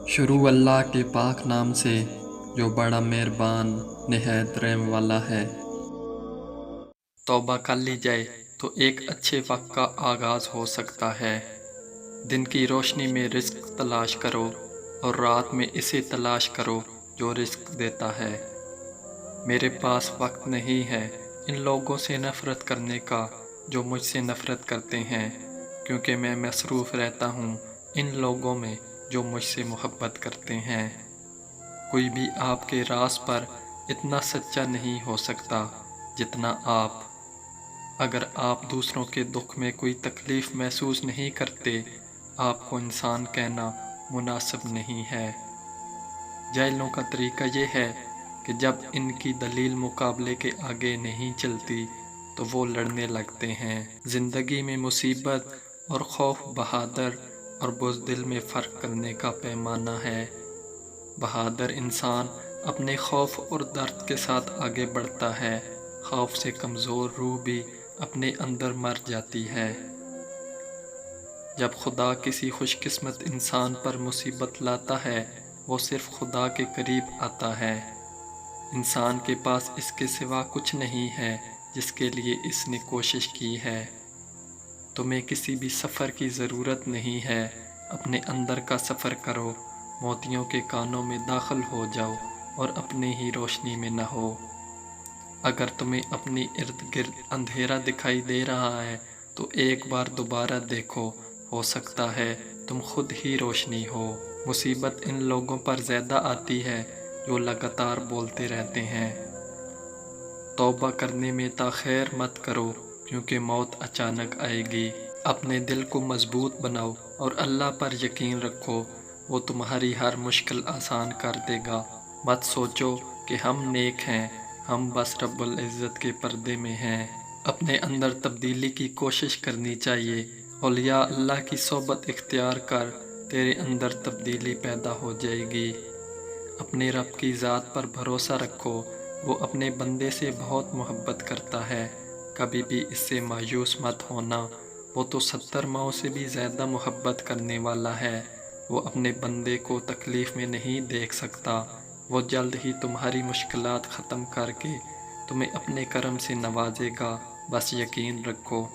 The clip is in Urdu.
شروع اللہ کے پاک نام سے جو بڑا مہربان نہایت رحم والا ہے۔ توبہ کر لی جائے تو ایک اچھے وقت کا آغاز ہو سکتا ہے۔ دن کی روشنی میں رزق تلاش کرو اور رات میں اسے تلاش کرو جو رزق دیتا ہے۔ میرے پاس وقت نہیں ہے ان لوگوں سے نفرت کرنے کا جو مجھ سے نفرت کرتے ہیں، کیونکہ میں مصروف رہتا ہوں ان لوگوں میں جو مجھ سے محبت کرتے ہیں۔ کوئی بھی آپ کے راز پر اتنا سچا نہیں ہو سکتا جتنا آپ۔ اگر آپ دوسروں کے دکھ میں کوئی تکلیف محسوس نہیں کرتے، آپ کو انسان کہنا مناسب نہیں ہے۔ جاہلوں کا طریقہ یہ ہے کہ جب ان کی دلیل مقابلے کے آگے نہیں چلتی تو وہ لڑنے لگتے ہیں۔ زندگی میں مصیبت اور خوف بہادر اور بزدل میں فرق کرنے کا پیمانہ ہے۔ بہادر انسان اپنے خوف اور درد کے ساتھ آگے بڑھتا ہے۔ خوف سے کمزور روح بھی اپنے اندر مر جاتی ہے۔ جب خدا کسی خوش قسمت انسان پر مصیبت لاتا ہے، وہ صرف خدا کے قریب آتا ہے۔ انسان کے پاس اس کے سوا کچھ نہیں ہے جس کے لیے اس نے کوشش کی ہے۔ تمہیں کسی بھی سفر کی ضرورت نہیں ہے، اپنے اندر کا سفر کرو، موتیوں کے کانوں میں داخل ہو جاؤ اور اپنے ہی روشنی میں نہ ہو۔ اگر تمہیں اپنی ارد گرد اندھیرا دکھائی دے رہا ہے تو ایک بار دوبارہ دیکھو، ہو سکتا ہے تم خود ہی روشنی ہو۔ مصیبت ان لوگوں پر زیادہ آتی ہے جو لگاتار بولتے رہتے ہیں۔ توبہ کرنے میں تاخیر مت کرو کیونکہ موت اچانک آئے گی۔ اپنے دل کو مضبوط بناؤ اور اللہ پر یقین رکھو، وہ تمہاری ہر مشکل آسان کر دے گا۔ مت سوچو کہ ہم نیک ہیں، ہم بس رب العزت کے پردے میں ہیں۔ اپنے اندر تبدیلی کی کوشش کرنی چاہیے۔ اولیاء اللہ کی صحبت اختیار کر، تیرے اندر تبدیلی پیدا ہو جائے گی۔ اپنے رب کی ذات پر بھروسہ رکھو، وہ اپنے بندے سے بہت محبت کرتا ہے۔ کبھی بھی اس سے مایوس مت ہونا، وہ تو 70 ماؤں سے بھی زیادہ محبت کرنے والا ہے۔ وہ اپنے بندے کو تکلیف میں نہیں دیکھ سکتا۔ وہ جلد ہی تمہاری مشکلات ختم کر کے تمہیں اپنے کرم سے نوازے گا، بس یقین رکھو۔